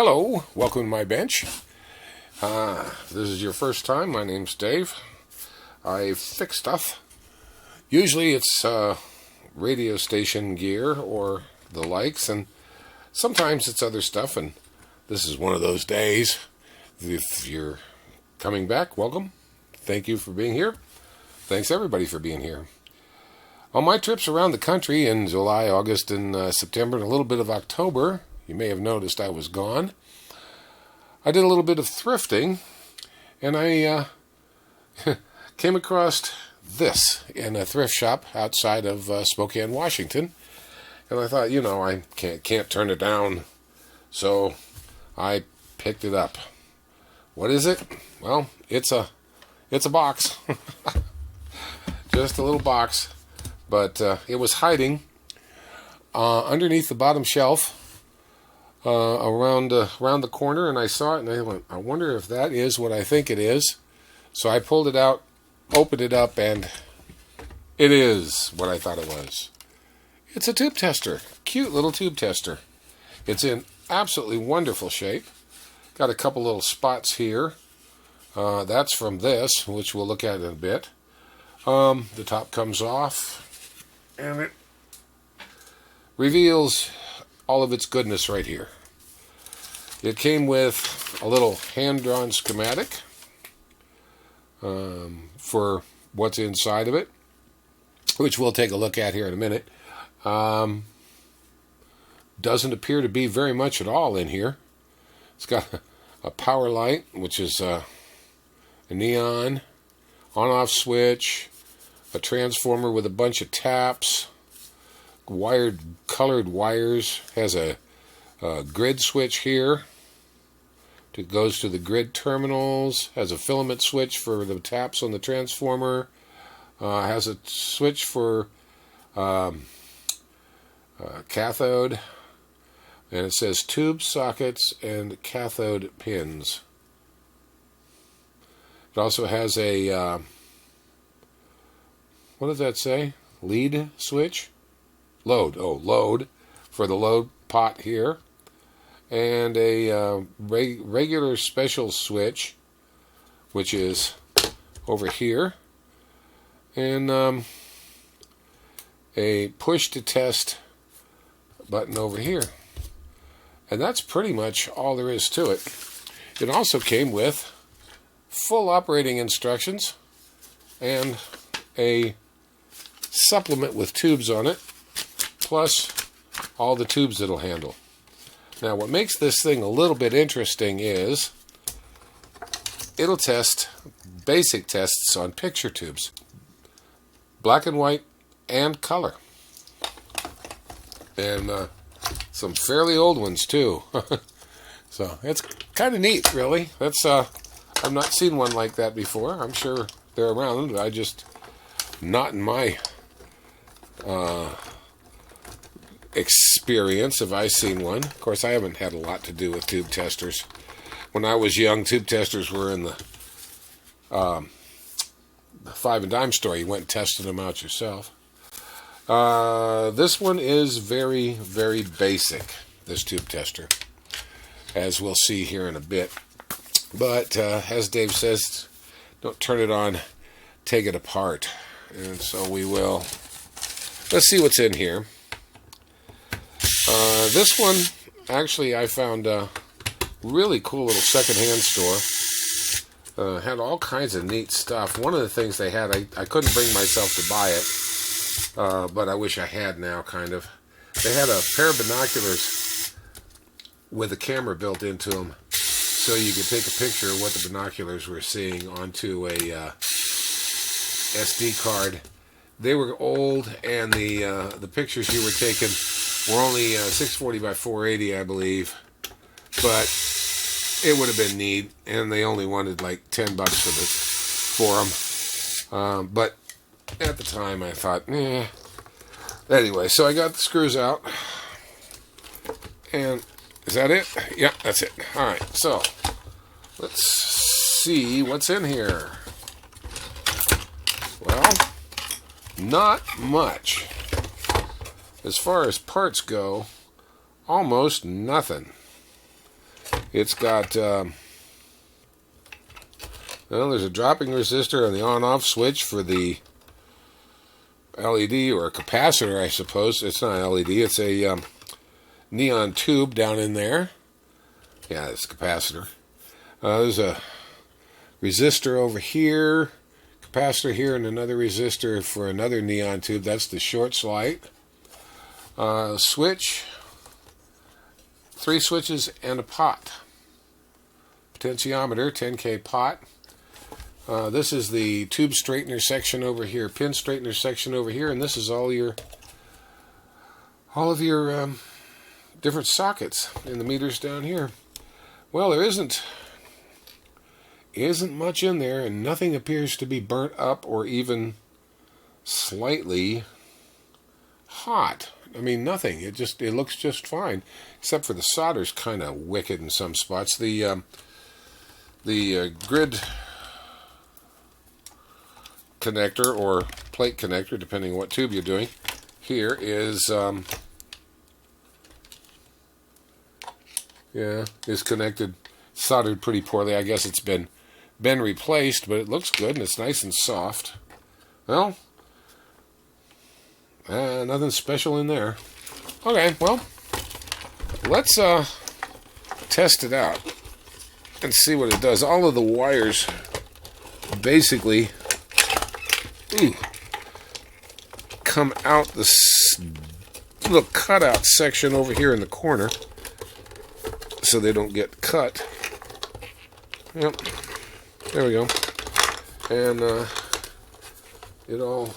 Hello, welcome to my bench. This is your first time. My name's Dave. I fix stuff. Usually it's radio station gear or the likes, and sometimes it's other stuff, and this is one of those days. If you're coming back, welcome. Thank you for being here. Thanks everybody for being here. On my trips around the country in July, August, and September, and a little bit of October, you may have noticed I was gone. I did a little bit of thrifting, and I came across this in a thrift shop outside of Spokane, Washington. And I thought, I can't turn it down, so I picked it up. What is it? Well, it's a box, just a little box, but it was hiding underneath the bottom shelf. Around the corner, and I saw it, and I went, I wonder if that is what I think it is. So I pulled it out, opened it up, and it is what I thought it was. It's a tube tester, cute little tube tester. It's in absolutely wonderful shape. Got a couple little spots here. That's from this, which we'll look at in a bit. The top comes off, and it reveals all of its goodness right here. It came with a little hand-drawn schematic for what's inside of it, which we'll take a look at here in a minute. Doesn't appear to be very much at all in here. It's got a power light, which is a neon, on-off switch, a transformer with a bunch of taps, colored wires, has a grid switch here. It goes to the grid terminals, has a filament switch for the taps on the transformer, has a switch for cathode, and it says tube sockets and cathode pins. It also has a, what does that say? Lead switch? Load for the load pot here, and a regular special switch, which is over here, and a push to test button over here. And that's pretty much all there is to it. It also came with full operating instructions and a supplement with tubes on it, plus all the tubes it'll handle. Now, what makes this thing a little bit interesting is it'll test basic tests on picture tubes, black and white and color, and some fairly old ones too. So it's kind of neat, really. That's I've not seen one like that before. I'm sure they're around, but I just not in my experience have I seen one. Of course, I haven't had a lot to do with tube testers. When I was young, tube testers were in the 5 and dime store. You went and tested them out yourself. This one is very, very basic, this tube tester, as we'll see here in a bit. But as Dave says, don't turn it on, take it apart. And so we will. Let's see what's in here. This one, actually, I found a really cool little secondhand store. Had all kinds of neat stuff. One of the things they had, I couldn't bring myself to buy it, but I wish I had now, kind of. They had a pair of binoculars with a camera built into them, so you could take a picture of what the binoculars were seeing onto a SD card. They were old, and the pictures you were taking were only 640 by 480, I believe. But it would have been neat, and they only wanted like $10 for them. But at the time, I thought, Anyway, so I got the screws out, and is that it? Yeah, that's it. All right, so let's see what's in here. Well, not much. As far as parts go, almost nothing. It's got, well, there's a dropping resistor on the on-off switch for the LED, or a capacitor, I suppose. It's not an LED, it's a neon tube down in there. Yeah, it's a capacitor. There's a resistor over here, capacitor here, and another resistor for another neon tube. That's the short light. Switch, 3 switches, and a pot. Potentiometer, 10K pot. This is the tube straightener section over here, pin straightener section over here, and this is all of your different sockets in the meters down here. Well, there isn't much in there, and nothing appears to be burnt up or even slightly hot. I mean, nothing. It looks just fine, except for the solder's kind of wicked in some spots. The grid connector or plate connector, depending on what tube you're doing, here is connected, soldered pretty poorly. I guess it's been replaced, but it looks good and it's nice and soft. Well, nothing special in there. Okay, well, let's test it out and see what it does. All of the wires basically come out this little cutout section over here in the corner, so they don't get cut. Yep, there we go. And it all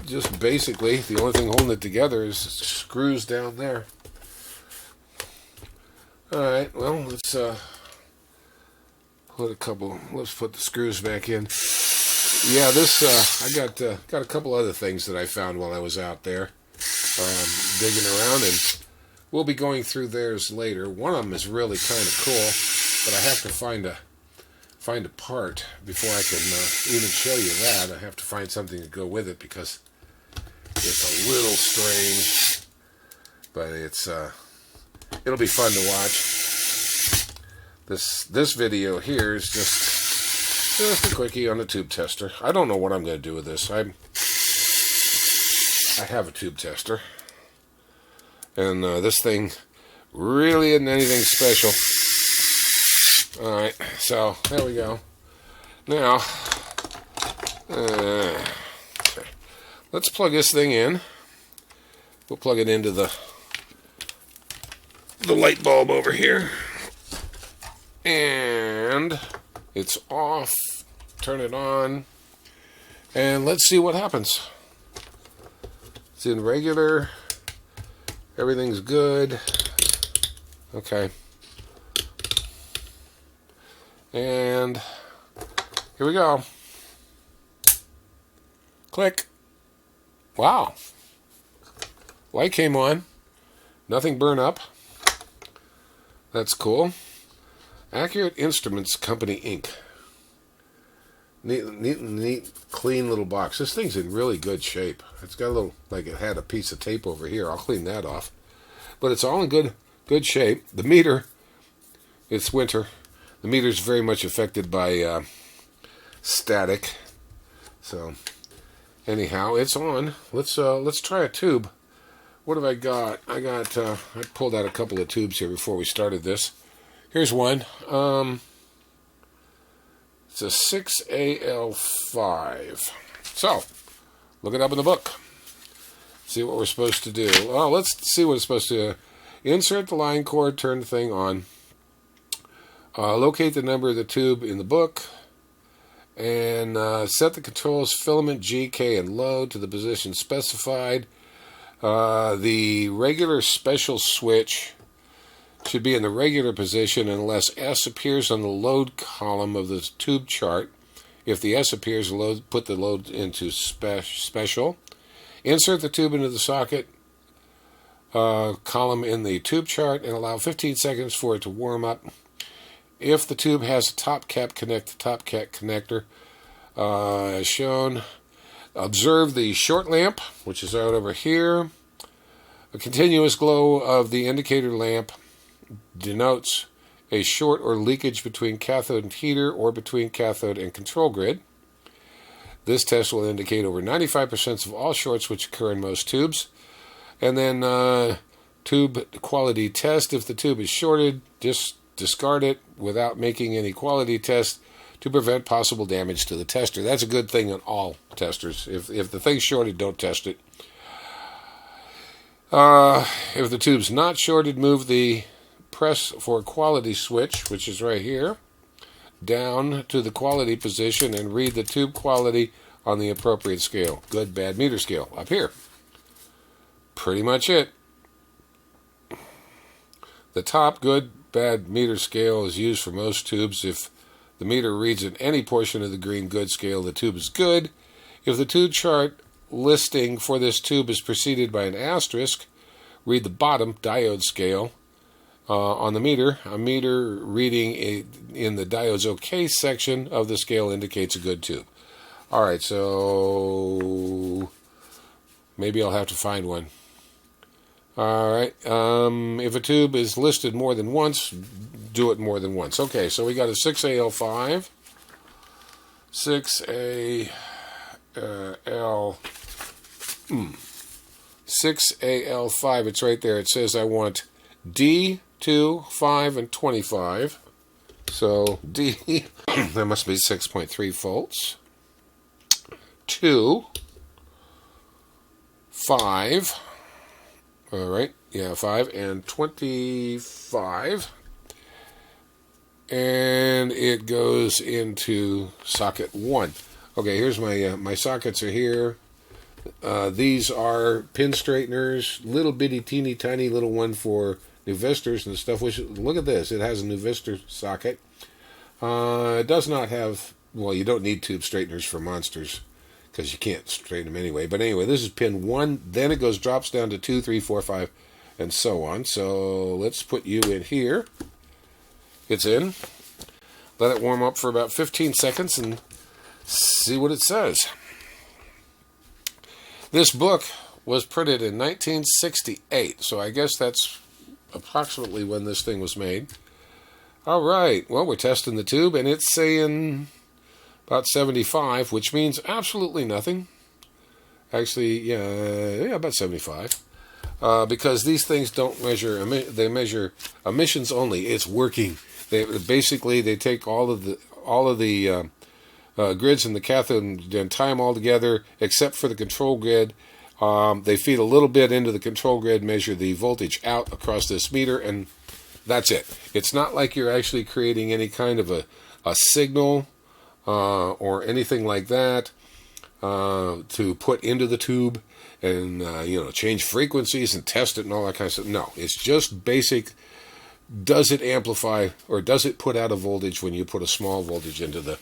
just basically, the only thing holding it together is screws down there. Alright, well, let's put the screws back in. Yeah, this, I got a couple other things that I found while I was out there digging around, and we'll be going through theirs later. One of them is really kind of cool, but I have to find a part before I can even show you that. I have to find something to go with it because it's a little strange, but it'll be fun to watch. This video here is just a quickie on the tube tester. I don't know what I'm going to do with this. I have a tube tester, and this thing really isn't anything special. Alright, so there we go. Now, let's plug this thing in. We'll plug it into the light bulb over here. And it's off. Turn it on. And let's see what happens. It's in regular. Everything's good. Okay. And here we go. Click. Wow. Light came on. Nothing burned up. That's cool. Accurate Instruments Company, Inc. Neat, clean little box. This thing's in really good shape. It's got a little, like it had a piece of tape over here. I'll clean that off. But it's all in good shape. The meter, it's winter. The meter's very much affected by static. So, anyhow, it's on. Let's try a tube. What have I got? I pulled out a couple of tubes here before we started this. Here's one. It's a 6AL5. So, look it up in the book. See what we're supposed to do. Well, let's see what it's supposed to do. Insert the line cord, turn the thing on. Locate the number of the tube in the book. And set the controls filament G, K, and load to the position specified. The regular special switch should be in the regular position unless S appears on the load column of the tube chart. If the S appears, put the load into special. Insert the tube into the socket column in the tube chart and allow 15 seconds for it to warm up. If the tube has a top cap, connect the top cap connector as shown. Observe the short lamp, which is out over here. A continuous glow of the indicator lamp. denotes a short or leakage between cathode and heater or between cathode and control grid. This test will indicate over 95% of all shorts which occur in most tubes. And then tube quality test. If the tube is shorted, just discard it without making any quality test to prevent possible damage to the tester. That's a good thing on all testers. If the thing's shorted, don't test it. If the tube's not shorted, move the press for quality switch, which is right here, down to the quality position and read the tube quality on the appropriate scale. Good, bad meter scale up here. Pretty much it. The top good, bad meter scale is used for most tubes. If the meter reads in any portion of the green good scale, the tube is good. If the tube chart listing for this tube is preceded by an asterisk, read the bottom diode scale on the meter. A meter reading in the diode's OK section of the scale indicates a good tube. All right, so maybe I'll have to find one. All right, if a tube is listed more than once, do it more than once. Okay, so we got a 6AL5, 6AL5, it's right there. It says I want D, 2, 5, and 25. So D, that must be 6.3 volts. 2, 5, all right, yeah, 5 and 25, and it goes into socket 1. Okay, here's my sockets are here. These are pin straighteners, little bitty, teeny tiny little one for nuvistors and stuff. Which, look at this, it has a nuvistor socket. It does not have, well, you don't need tube straighteners for monsters, because you can't straighten them anyway. But anyway, this is pin 1. Then it drops down to 2, 3, 4, 5, and so on. So let's put you in here. It's in. Let it warm up for about 15 seconds and see what it says. This book was printed in 1968, so I guess that's approximately when this thing was made. All right, well, we're testing the tube, and it's saying about 75, which means absolutely nothing. Actually, yeah, about 75. Because these things don't measure, they measure emissions only. It's working. They take all of the grids in the cathode and tie them all together, except for the control grid. They feed a little bit into the control grid, measure the voltage out across this meter, and that's it. It's not like you're actually creating any kind of a signal or anything like that to put into the tube and change frequencies and test it and all that kind of stuff. No, it's just basic. Does it amplify or does it put out a voltage when you put a small voltage into the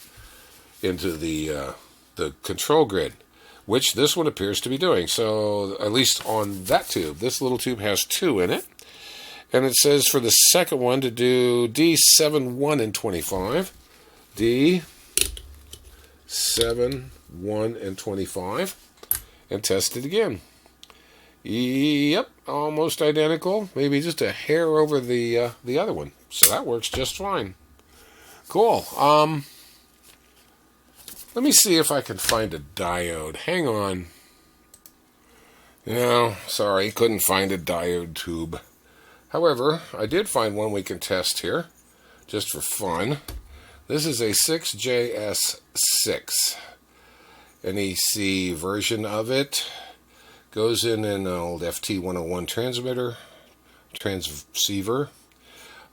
control grid, which this one appears to be doing. So at least on that tube, this little tube has 2 in it, and it says for the second one to do D7, 1, and 25. D7, 1, and 25, and test it again. Yep, almost identical. Maybe just a hair over the other one. So that works just fine. Cool. Let me see if I can find a diode. Hang on. No, sorry, couldn't find a diode tube. However, I did find one we can test here, just for fun. This is a 6JS6 NEC version of it. Goes in an old FT101 transceiver.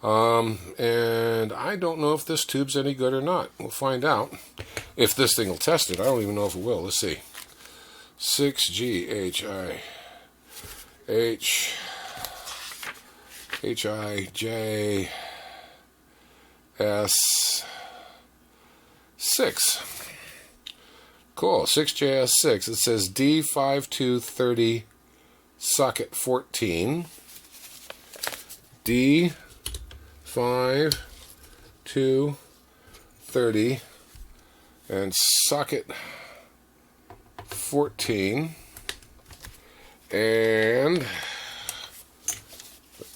And I don't know if this tube's any good or not. We'll find out. If this thing will test it, I don't even know if it will. Let's see. 6GHIJ S6. Cool, 6JS6. It says D5230 socket 14. D5230 and socket 14. And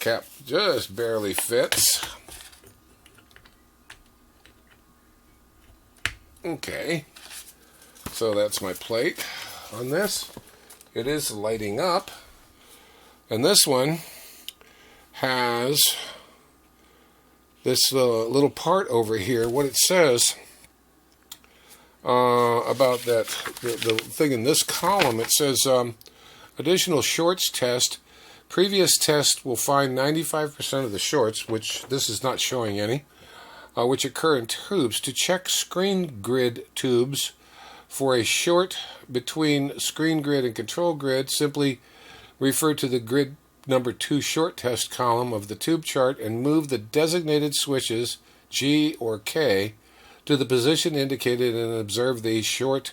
Cap just barely fits. Okay, so that's my plate on this. It is lighting up, and this one has this little part over here. What it says about that, the thing in this column, it says additional shorts test. Previous test will find 95% of the shorts, which this is not showing any, which occur in tubes. To check screen grid tubes for a short between screen grid and control grid, simply refer to the grid number 2 short test column of the tube chart and move the designated switches G or K to the position indicated and observe the short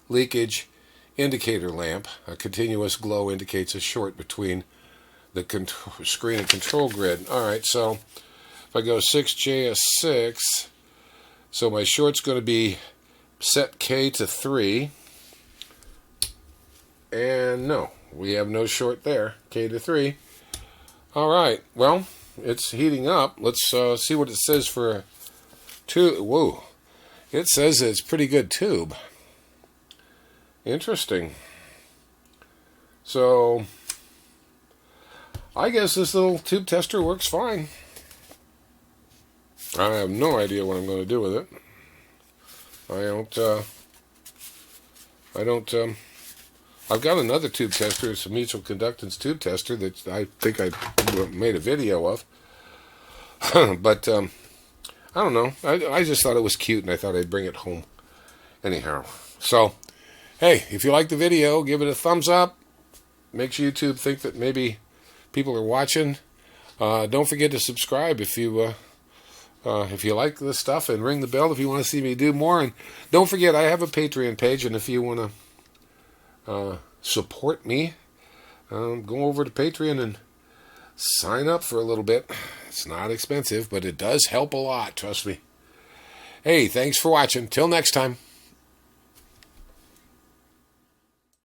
leakage indicator lamp. A continuous glow indicates a short between the screen and control grid. Alright, so if I go 6JS6, so my short's going to be set K to 3. And no, we have no short there. K to 3. Alright, well, it's heating up. Let's see what it says for a tube. Whoa. It says it's pretty good tube. Interesting. So I guess this little tube tester works fine. I have no idea what I'm going to do with it. I've got another tube tester. It's a mutual conductance tube tester that I think I made a video of. But I don't know. I just thought it was cute, and I thought I'd bring it home. Anyhow, so hey, if you like the video, give it a thumbs up. Makes YouTube think that maybe people are watching. Don't forget to subscribe if you like this stuff, and ring the bell if you want to see me do more. And don't forget, I have a Patreon page, and if you want to support me, go over to Patreon and sign up for a little bit. It's not expensive, but it does help a lot, trust me. Hey, thanks for watching. Till next time.